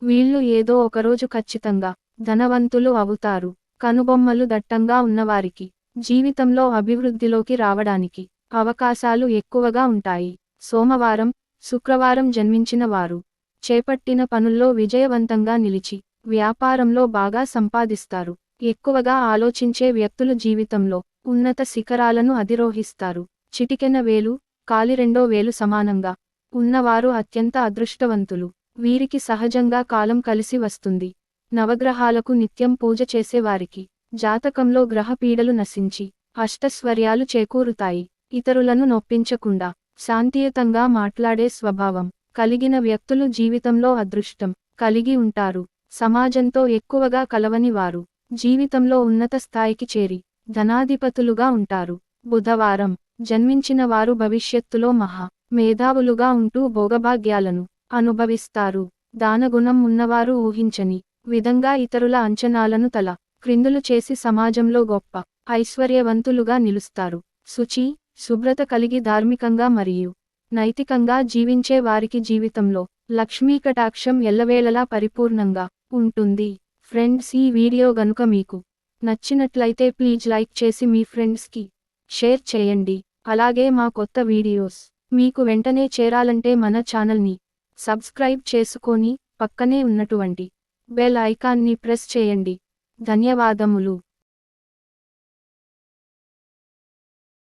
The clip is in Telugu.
వీళ్ళు ఏదో ఒకరోజు ఖచ్చితంగా ధనవంతులు అవుతారు. కనుబొమ్మలు దట్టంగా ఉన్నవారికి జీవితంలో అభివృద్ధిలోకి రావడానికి అవకాశాలు ఎక్కువగా ఉంటాయి. సోమవారం, శుక్రవారం జన్మించిన వారు చేపట్టిన పనుల్లో విజయవంతంగా నిలిచి వ్యాపారంలో బాగా సంపాదిస్తారు. ఎక్కువగా ఆలోచించే వ్యక్తులు జీవితంలో ఉన్నత శిఖరాలను అధిరోహిస్తారు. చిటికెన వేలు, కాలి రెండో వేలు సమానంగా ఉన్నవారు అత్యంత అదృష్టవంతులు. వీరికి సహజంగా కాలం కలిసి వస్తుంది. నవగ్రహాలకు నిత్యం పూజ చేసేవారికి జాతకంలో గ్రహపీడలు నశించి అష్టైశ్వర్యాలు చేకూరుతాయి. ఇతరులను నొప్పించకుండా శాంతియుతంగా మాట్లాడే స్వభావం కలిగిన వ్యక్తులు జీవితంలో అదృష్టం కలిగి ఉంటారు. సమాజంతో ఎక్కువగా కలవని వారు జీవితంలో ఉన్నత స్థాయికి చేరి ధనాధిపతులుగా ఉంటారు. బుధవారం జన్మించిన వారు భవిష్యత్తులో మహా మేధావులుగా ఉంటూ భోగభాగ్యాలను అనుభవిస్తారు. దానగుణం ఉన్నవారు ఊహించని విధంగా ఇతరుల అంచనాలను తల క్రిందులు చేసి సమాజంలో గొప్ప ఐశ్వర్యవంతులుగా నిలుస్తారు. శుచి, శుభ్రత కలిగి ధార్మికంగా మరియు నైతికంగా జీవించే వారికి జీవితంలో లక్ష్మీకటాక్షం ఎల్లవేళలా పరిపూర్ణంగా ఉంటుంది. ఫ్రెండ్స్, ఈ వీడియో గనుక మీకు నచ్చినట్లయితే ప్లీజ్ లైక్ చేసి మీ ఫ్రెండ్స్కి షేర్ చేయండి. అలాగే మా కొత్త వీడియోస్ మీకు వెంటనే చేరాలంటే మన ఛానల్ని సబ్స్క్రైబ్ చేసుకొని పక్కనే ఉన్నటువంటి బెల్ ఐకాన్ని ప్రెస్ చేయండి. ధన్యవాదములు.